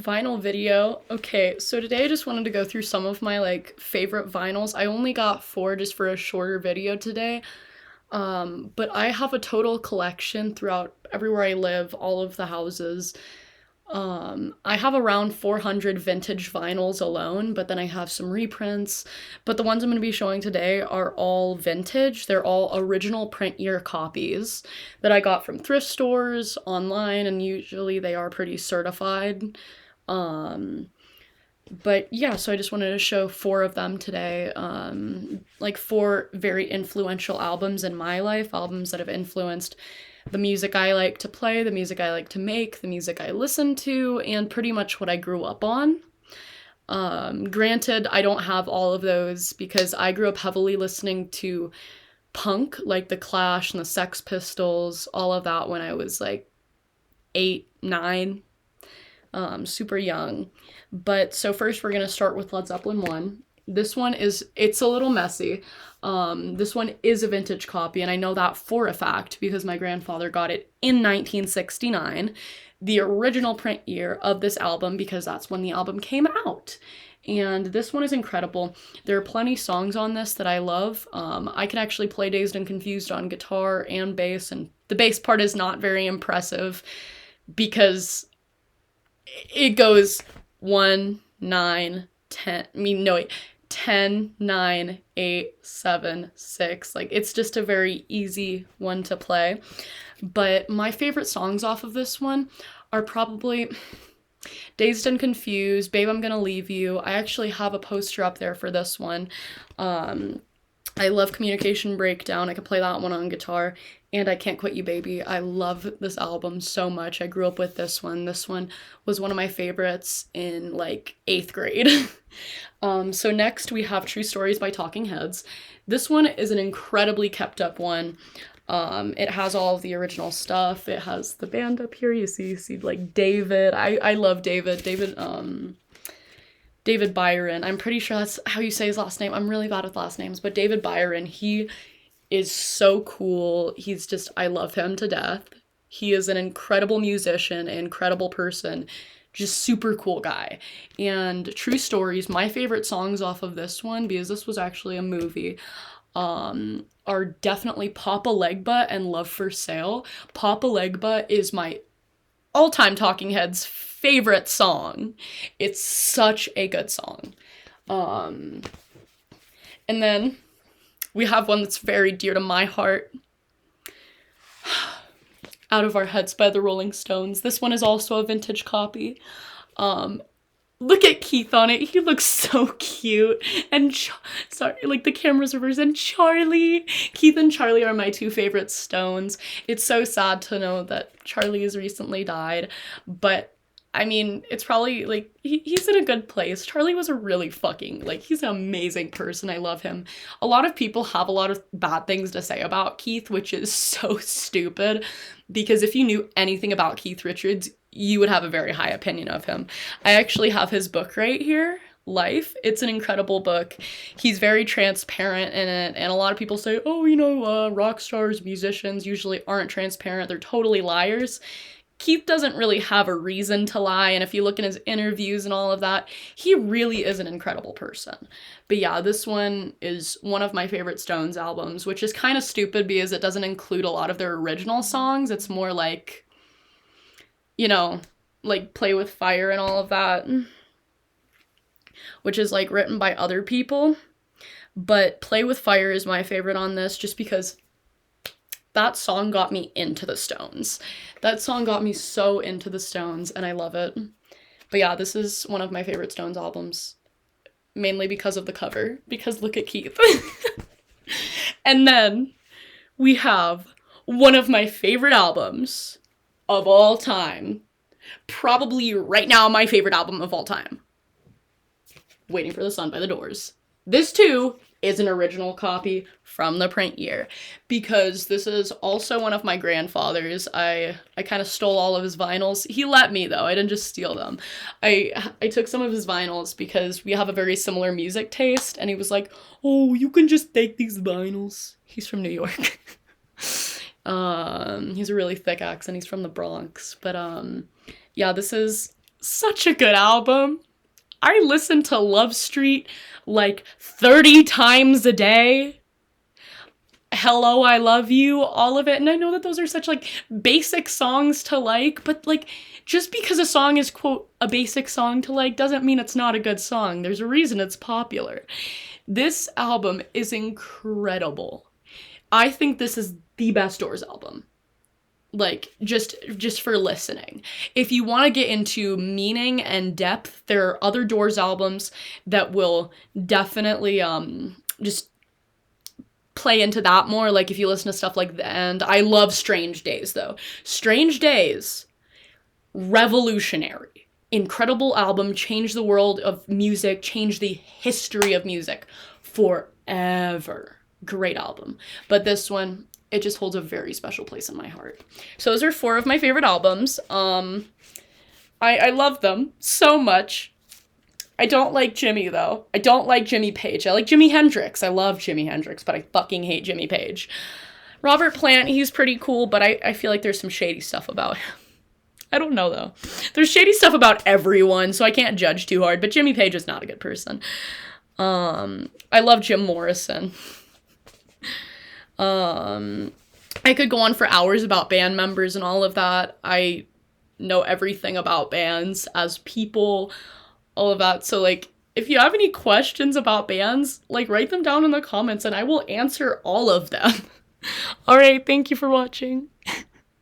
Vinyl video. Okay, so today I just wanted to go through some of my favorite vinyls. I only got four just for a shorter video today. But I have a total collection throughout everywhere I live, all of the houses. I have around 400 vintage vinyls alone, but then I have some reprints. But the ones I'm going to be showing today are all vintage. They're all original print year copies that I got from thrift stores, online, and usually they are pretty certified. Um, but yeah, so I just wanted to show four of them today. Like four very influential albums in my life, albums that have influenced the music I like to play, the music I like to make, the music I listen to, and pretty much what I grew up on. Granted, I don't have all of those because I grew up heavily listening to punk, like The Clash and the Sex Pistols, all of that when I was like 8, 9, super young. But so first we're gonna start with Led Zeppelin 1. It's a little messy. This one is a vintage copy, and I know that for a fact because my grandfather got it in 1969, the original print year of this album, because that's when the album came out. And this one is incredible. There are plenty songs on this that I love. I can actually play Dazed and Confused on guitar and bass, and the bass part is not very impressive because it goes 1, 9, 10. I mean, no, wait. 10, 9, 8, 7, 6. Like, it's just a very easy one to play. But my favorite songs off of this one are probably Dazed and Confused, Babe, I'm Gonna Leave You. I actually have a poster up there for this one. I love Communication Breakdown. I could play that one on guitar. And I Can't Quit You Baby. I love this album so much. I grew up with this one. This one was one of my favorites in like 8th grade. So next we have True Stories by Talking Heads. This one is an incredibly kept up one. It has all of the original stuff. It has the band up here. You see like David. I love David. David Byron. I'm pretty sure that's how you say his last name. I'm really bad with last names, but David Byron, he is so cool. I love him to death. He is an incredible musician, an incredible person, just super cool guy. And True Stories, my favorite songs off of this one, because this was actually a movie, are definitely Papa Legba and Love for Sale. Papa Legba is my all-time Talking Heads favorite song. It's such a good song. And then we have one that's very dear to my heart. Out of Our Heads by the Rolling Stones. This one is also a vintage copy. Look at Keith on it. He looks so cute. And sorry, like the camera's reversed. And Charlie. Keith and Charlie are my two favorite Stones. It's so sad to know that Charlie has recently died, but I mean, it's probably, like, he's in a good place. Charlie was a really he's an amazing person. I love him. A lot of people have a lot of bad things to say about Keith, which is so stupid, because if you knew anything about Keith Richards, you would have a very high opinion of him. I actually have his book right here, Life. It's an incredible book. He's very transparent in it, and a lot of people say, oh, rock stars, musicians usually aren't transparent. They're totally liars. Keith doesn't really have a reason to lie, and if you look in his interviews and all of that, he really is an incredible person. But yeah, this one is one of my favorite Stones albums, which is kind of stupid because it doesn't include a lot of their original songs. It's more like, like Play with Fire and all of that, which is like written by other people. But Play with Fire is my favorite on this just because that song got me into the Stones. That song got me so into the Stones, and I love it. But yeah, this is one of my favorite Stones albums, mainly because of the cover, because look at Keith. And then we have one of my favorite albums of all time. Probably right now my favorite album of all time. Waiting for the Sun by The Doors. This too is an original copy from the print year, because this is also one of my grandfather's. I kind of stole all of his vinyls. He let me, though. I didn't just steal them. I took some of his vinyls because we have a very similar music taste, and he was like, oh, you can just take these vinyls. He's from New York. He's a really thick accent. He's from the Bronx. But yeah, this is Such a good album. I listen to Love Street like 30 times a day. Hello, I Love You, all of it. And I know that those are such like basic songs to like, but like just because a song is quote a basic song to like doesn't mean it's not a good song. There's a reason it's popular. This album is incredible. I think this is the best Doors album. Like just for listening. If you want to get into meaning and depth, there are other Doors albums that will definitely just play into that more. Like if you listen to stuff like The End. I love Strange Days though. Strange Days, revolutionary. Incredible album, changed the world of music, changed the history of music forever. Great album. But this one, it just holds a very special place in my heart. So those are 4 of my favorite albums. I love them so much. I don't like Jimmy, though. I don't like Jimmy Page. I like Jimi Hendrix. I love Jimi Hendrix, but I fucking hate Jimmy Page. Robert Plant, he's pretty cool, but I feel like there's some shady stuff about him. I don't know, though. There's shady stuff about everyone, so I can't judge too hard, but Jimmy Page is not a good person. I love Jim Morrison. I could go on for hours about band members and all of that. I know everything about bands as people, all of that. So, like, if you have any questions about bands, like, write them down in the comments and I will answer all of them. All right, thank you for watching.